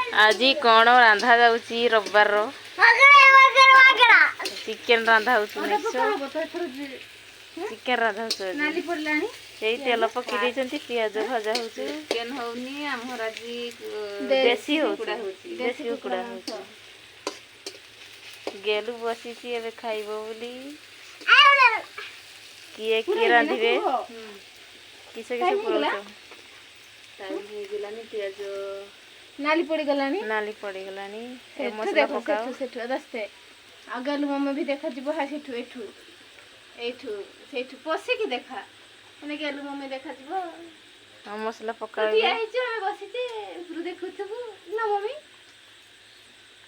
आज कौन रांधा जाऊची रविवार चिकेन रांधा चिकेन रांधा तेल पकई पियाज भजा हो चिकेन होनी आमर आज देसी देसी कुकुड़ा हो गेलु बसी खाइब बोली किए किए रांधे किसे किसे पुरौच टाइम हो गलानी पियाज नाली पड़ी गलानी मसला पकाओ सेठु दस्ते आ गलु मम्मी भी देखा जीव हा सेठु एठु एठु सेठु पसे की देखा माने गलु मम्मी देखा जीव हम मसला पकाओ तू आई छ हम बसिते पुरु देखुथबु ना मम्मी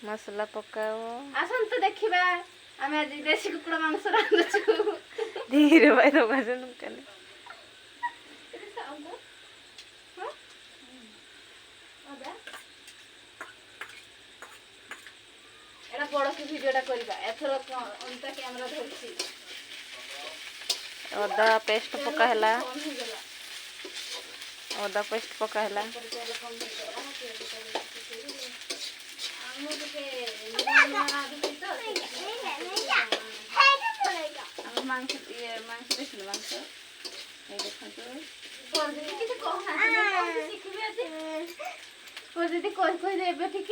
मसला पकाओ आसन तो देखिबा हमें आज देसी कुकुड़ा मांस रांधछु धीरे भाई तो भजन कने एरा बड़ के वीडियोटा करबा एथरो अंता कैमरा धरछि अदा पेस्ट पका हला अदा पेस्ट पका हला मांस देखिल मांस दीदी कह देवे ठीक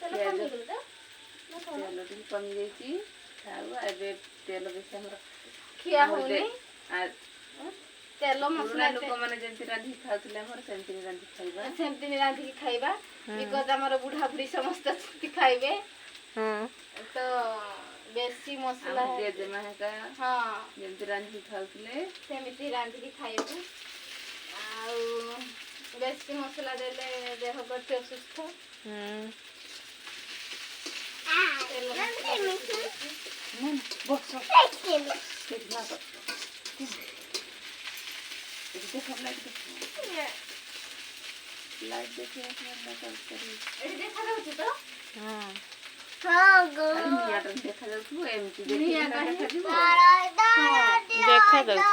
तेल टी कमी जाइए खाऊ ए तेल बेसी हमर खिया होनी तेल मसला लोक माने जेंति रांधी खाउतले हमर सेंति रांधी खाइबा बिकज हमर बुढ़ा बुढ़ी समस्त खाइबे तो बेसी मसला दे जमा है का हां जेंति रांधी खाउतले सेमिति रांधी खाइबे आ बेसी मसला देले देह गटे सुस्थ लाइट देखिए देखा जाउछ तो हां हां गो देखा जाउछ एमती देखा जाउछ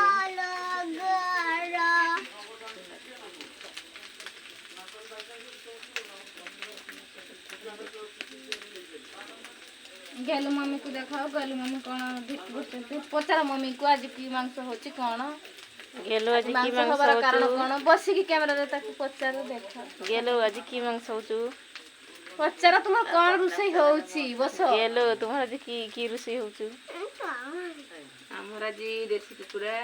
गलु मम्मी को देखाओ गलु मम्मी कौन पचार मम्मी को आज की मांस होची कौन गेलो आज की मांस होचु कारण कौन बसी की कैमरा रे ताको पचार देखा गेलो आज की मांस होचु पचार तुम कौन रुसई होची बस गेलो तुमर आज की रुसई होचु हमर आज देसी कुकुड़ा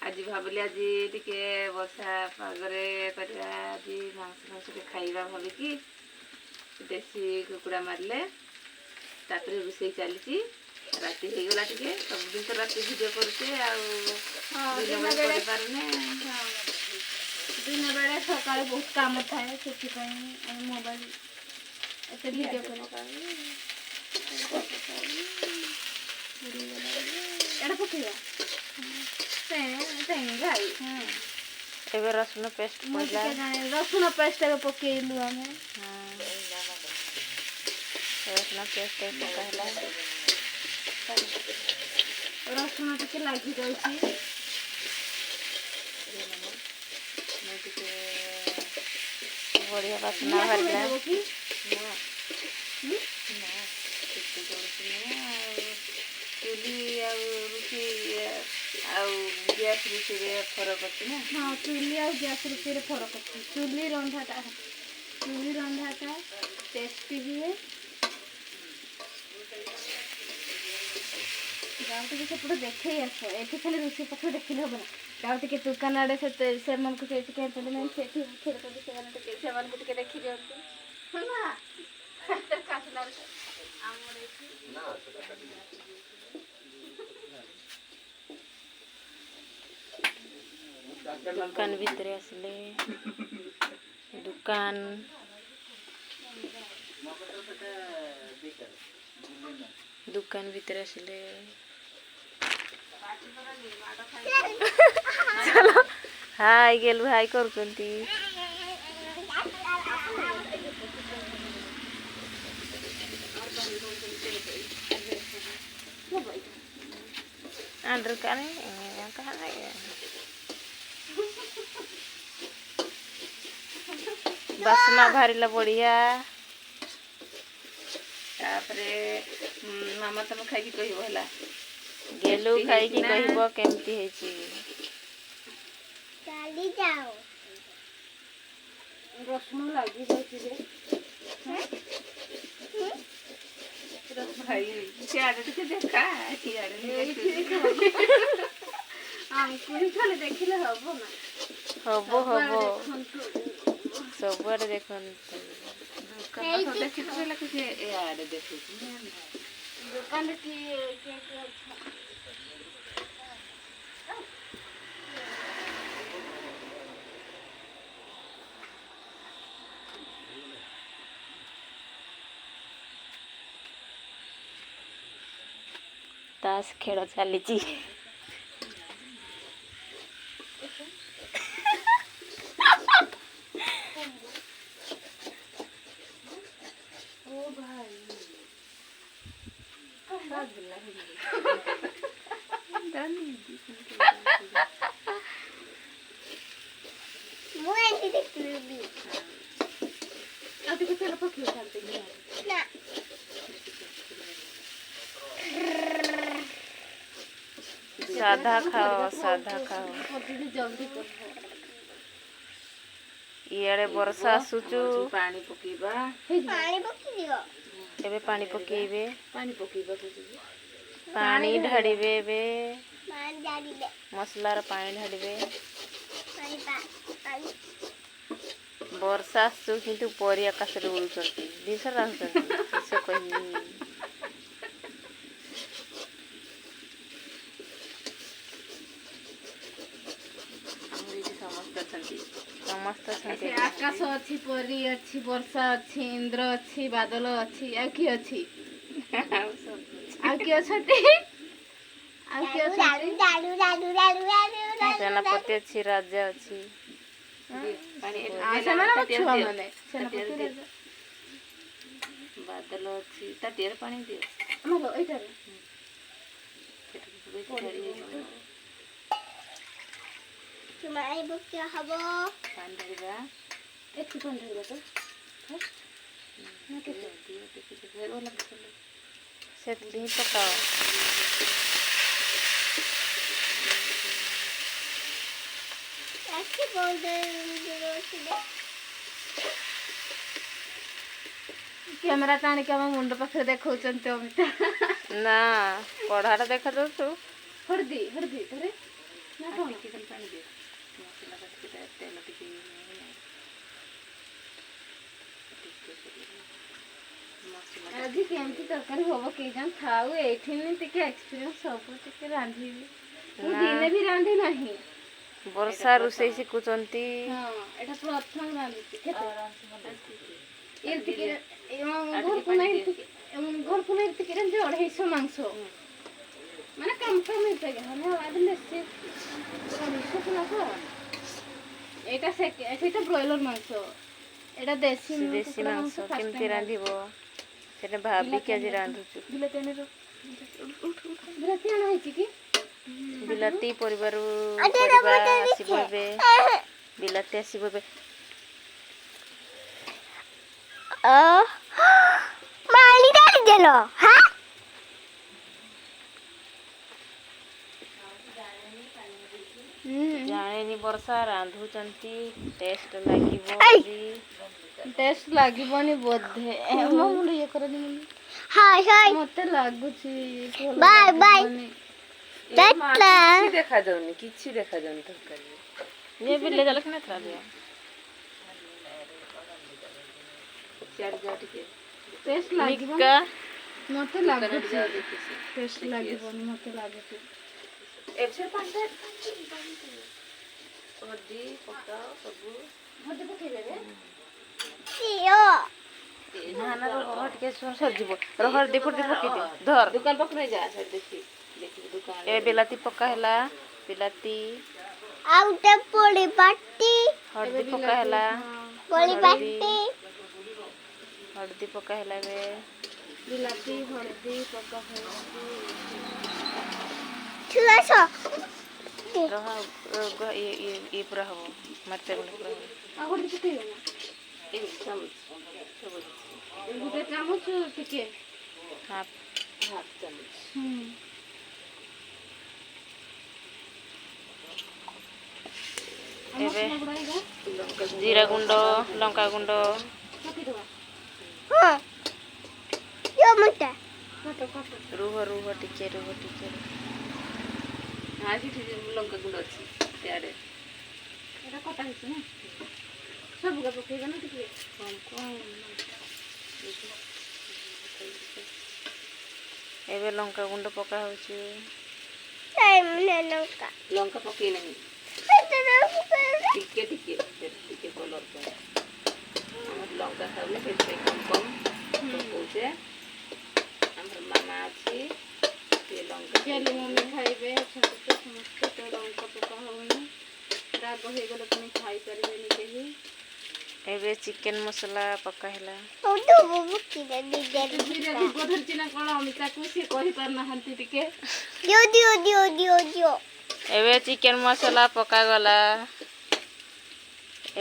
आज भाबली आज टिके वर्षा पागरे करिया आज मांस खाइबा भाबी की देसी कुकुड़ा मारले तापरे रुसई चली राति हो गला टिके सब दिन तो राति वीडियो करते दिन बेले पारने दिन बेले सकाळे बहुत काम थाए सेति पई मोबाइल एते वीडियो करे एटा पकिया ते गाई एबे रसुन पेस्ट पड़ला रसुन पेस्ट एबे पकेलु हमें रसुन पेस्ट पकाला रसुन टिके लागी जाउची बढ़िया रसुन भरला चुली रुचि गैस रुचि फरक अच्छे ना हाँ चुली आ गैस रुचि फरक अच्छे चुली रंधाटा टेस्टी भी है गाँव टे सेपटे देखे आस ये खाली रोषे पक्ष देखिले हम ना गाँव टे दुकान आड़े से मन को देखी दिखाते दुकान भीतर आसले दुकान दुकान भीतर आसले चलो हाय गेलु हाय करचंती अंडर काने ବାସ୍ନା ବାହାରିଲା ବଢ଼ିଆ। ତାପରେ ମାମା ତମେ ଖାଇକି କହିବ ହେଲା। ଗେଲୁ ଖାଇକି କହିବ କେମିତି ହେଇଛି। ଚାଲି ଯାଅ। ରସୁଣ ଲାଗି ଯାଉଛି ଯେ। ସିଆଡ଼େ ଟିକେ ଦେଖା ଆମକୁ ଖାଲି ଦେଖିଲେ ହବ ନା। ହବ ସବୁଆଡ଼େ ଦେଖନ୍ତୁ। ଦୋକାନରେ କିଏ ଅଛ? ତାସ୍ ଖେଳ ଚାଲିଛି। ମୁଁ ଏଠି ଦେଖିବି। ଆଉ ଟିକେ ତେଲ ପକେଇ ନା। ସାଧା ଖାଅ ଜଲ୍ଦି ଇଆଡ଼େ ବର୍ଷା ଆସୁଛୁ। ପାଣି ପକେଇବା। ପାଣି ପକେଇଦିଅ। ଏବେ ପାଣି ପକେଇବେ। ପାଣି ଢାଳିବେ ଏବେ। ପାଣି ଢାଳିବେ। ମସଲାର ପାଣି ଢାଳିବେ। ପାଣି ବର୍ଷା ଆସୁଛୁ କିନ୍ତୁ ପରି ଆକାଶରେ ଉଡ଼ୁଛନ୍ତି। ଦିଶା ରାହୁଛନ୍ତି କିସ କହିବି। ସମସ୍ତେ ଅଛନ୍ତି। ଆକାଶ ଅଛି, ପରି ଅଛି, ବର୍ଷା ଅଛି, ଇନ୍ଦ୍ର ଅଛି, ବାଦଲ ଅଛି। ଆଉ କିଏ ଅଛି? ଆଉ କିଏ ଅଛନ୍ତି? ସେନାପତି ଅଛି, ରାଜା ଅଛି। ବାଦଲ ଅଛି। ତାଟିଆରେ ପାଣି ଦିଅ। ହବ ପାଣି ଢାଳିବା। ସେତିକି ହିଁ ପକାଅ। କ୍ୟାମେରା ଟାଣିକି ଆମ ମୁଣ୍ଡ ପାଖରେ ଦେଖାଉଛନ୍ତି ଅମିତା। ନା କଢ଼ାଟା ଦେଖାଯାଉଛୁ। ହଳଦୀ ଧରେ ନା କଣ? ଆଜି କେମିତି ତରକାରୀ ହବ କେଜାଣି। ଥାଉ ଏଇଠି ଟିକେ ଏକ୍ସପିରିଏନ୍ସ ସବୁ ଟିକେ ରାନ୍ଧିବି। ମୁଁ ଦିନେ ବି ରାନ୍ଧି ନାହିଁ। ବର୍ଷା ରୋଷେଇ ଶିଖୁଛନ୍ତି। ହଁ ଏଇଟା ପ୍ରଥମ ରାନ୍ଧୁଛି। ଘରକୁ ନାହିଁ ଟିକେ 250 ମାଂସ ମାନେ କମ ଏଇଟା ସେଇଟା ବ୍ରଏଲର ମାଂସ। ଏଇଟା ଦେଶୀ ମାଂସ କେମିତି ରାନ୍ଧିବ ସେଟା ଭାବିକି ଆଜି ରାନ୍ଧୁଛୁ। ବିଲାତି ପରିବା ଆସିବ ଏବେ। ବିଲାତି ଆସିବ ଏବେ। ଜାଣିନି ବର୍ଷା ରାନ୍ଧୁଛନ୍ତି। ଟେଷ୍ଟ ଲାଗିବ ଆଜି। ଟେଷ୍ଟ ଲାଗିବନି ବୋଧେ। ମତେ ଲାଗୁଛି କିଛି ଦେଖାଯାଉନି ତରକାରୀ। ये भी ले जा लेकिन इतना दिया। ଟେଷ୍ଟ ଲାଗିବ ମତେ ଲାଗୁଛି। ଟେଷ୍ଟ ଲାଗିବନି ମତେ ଲାଗୁଛି। ए बिलाती पक्का हैला। बिलाती पोड़ी बाटी हल्दी पक्का हैला। पोड़ी बाटी हल्दी पक्का हैला बे। बिलाती हल्दी पक्का है। ये पूरा हो मरते गुंड पूरा हो। ଗୋଟେ ଚାମଚ ଟିକେ ହାଫ୍ ଏବେ ଜିରା ଗୁଣ୍ଡ ଲଙ୍କା ଗୁଣ୍ଡ ରୁହ ଟିକେ ଲଙ୍କା ଗୁଣ୍ଡ ଅଛି ସିଆଡ଼େ ଏଇଟା କଟା ହେଇଛି ନା ସବୁକା ପକେଇବା ନା ଟିକେ ଏବେ ଲଙ୍କା ଗୁଣ୍ଡ ପକା ହଉଛି। ଲଙ୍କା ପକେଇ ନାହିଁ ଟିକେ କଲର୍ ପାଇଁ ଆମର ଲଙ୍କା ଖାଉନି ସେଥିପାଇଁ କମ୍ ପକଉଛେ। ଆମର ମାମା ଅଛି ସେ ଲଙ୍କା ମମ୍ମି ଖାଇବେ ସମସ୍ତେ ତ ଲଙ୍କା ପକା ହଉନି ରାଗ ହେଇଗଲେ ପୁଣି ଖାଇପାରିବେନି କେହି। ଏବେ ଚିକେନ ମସଲା ପକା ହେଲା। ଧରିଛି ନା କଣ ଅମିତାକୁ ସିଏ କହିପାରୁନାହାନ୍ତି ଟିକେ ଏବେ ଚିକେନ ମସଲା ପକାଗଲା।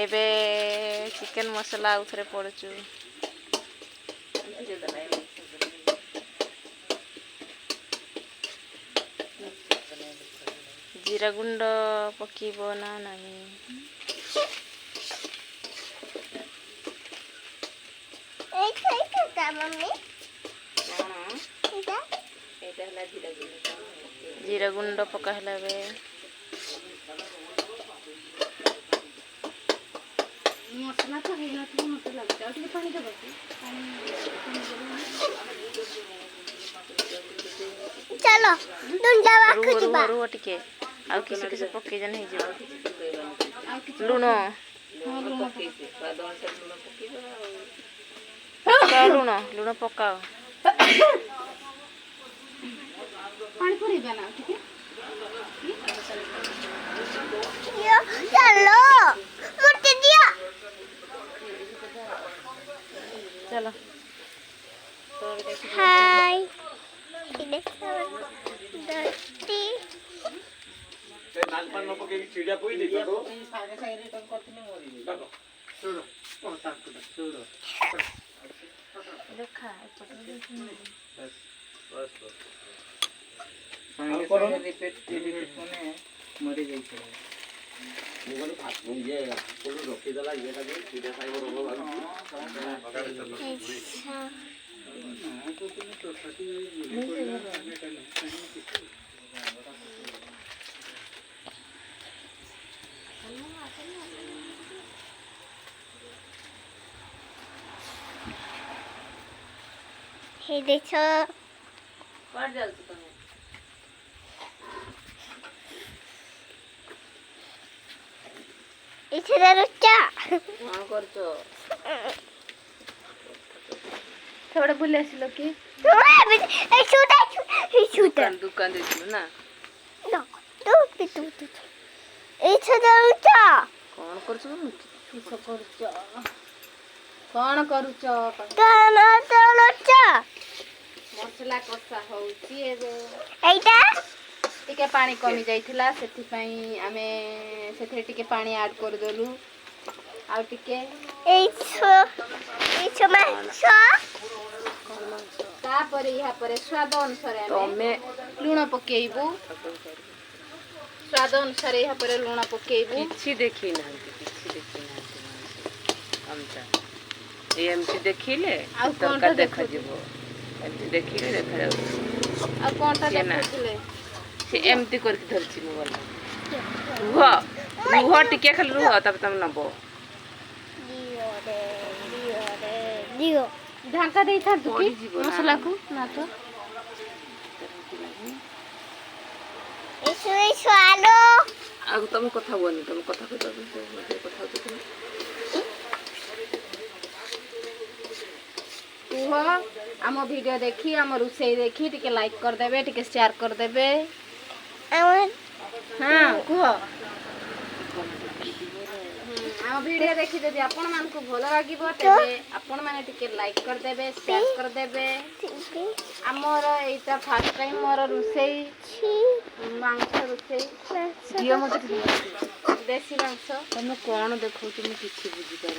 ଏବେ ଚିକେନ ମସଲା ଆଉ ଥରେ ପଡ଼ୁଛୁ। ଜିରା ଗୁଣ୍ଡ ପକେଇବ ନା ନାହିଁ? ଜିରା ଗୁଣ୍ଡ ପକା ହେଲା ଏବେ। ମସଲା ତ ହେଇନଥିବ ମତେ ଲାଗୁଛି। ଆଉ ଟିକେ ପାଣି ଦେବ କି? ରୁହ ଟିକେ ଆଉ କିଛି ପକେଇଦେଲେ ହେଇଯିବ। ଲୁଣ ଲୁଣ ପକାଅ। ପାଣି ପଡିବା ନା ଟିକେ ଚାଲ କୁଆଡ଼େ ଯାଉଛ ତମେ? କ'ଣ କରୁଛ? ଥୋଡ଼େ ବୁଲି ଆସିଲ କି? ଦୋକାନ ଦେଇଥିଲୁ ନା? କ'ଣ କରୁଛ? ମସଲା କଷା ହଉଛି ଏବେ। ଟିକେ ପାଣି କମି ଯାଇଥିଲା ସେଥିପାଇଁ ଆମେ ସେଥିରେ ଟିକେ ପାଣି ଆଡ୍ କରିଦେଲୁ। ଆଉ ଟିକେ ତାପରେ ପରେ ସ୍ୱାଦ ଅନୁସାରେ ଆମେ ଲୁଣ ପକେଇବୁ। ସ୍ୱାଦ ଅନୁସାରେ ପରେ ଲୁଣ ପକେଇବୁ। କିଛି ଦେଖି ନାହାନ୍ତି ଏମିତି ଦେଖିଲେ ଆଉ ତରକାରୀ ଦେଖାଯିବ। ଏମିତି ଦେଖିଲେ ଦେଖାଯାଉଛି। ଆଉ କଣଟା ଦେଖୁଥିଲେ? ସେ ଏମିତି କରିକି ଧରିଛି ମୁଁ ଗଲା। ରୁହ ଟିକେ ଖାଲି ରୁହ ତାପରେ ତମେ ନବ। ଢାଙ୍କା ଦେଇଥାନ୍ତୁ କି ମସଲାକୁ? ନା ତ ଆଉ ତମେ କଥା ହୁଅନି, ତମେ କଥା ହଉଛ କୁହ। ଆମ ଭିଡ଼ିଓ ଦେଖି ଆମ ରୋଷେଇ ଦେଖି ଟିକେ ଲାଇକ୍ କରିଦେବେ, ଟିକେ ସେୟାର କରିଦେବେ। ହଁ କୁହ। ଆମ ଭିଡ଼ିଓ ଦେଖି ଯଦି ଆପଣମାନଙ୍କୁ ଭଲ ଲାଗିବ ତେବେ ଆପଣମାନେ ଟିକେ ଲାଇକ୍ କରିଦେବେ, ସେୟାର କରିଦେବେ। ଆମର ଏଇଟା ଫାର୍ଷ୍ଟ ଟାଇମ୍ ମୋର ରୋଷେଇ, ମାଂସ ରୋଷେଇ। ଦେଶୀ ମାଂସ। ତମେ କ'ଣ ଦେଖାଉଛ ମୁଁ କିଛି ବୁଝିପାରୁନି।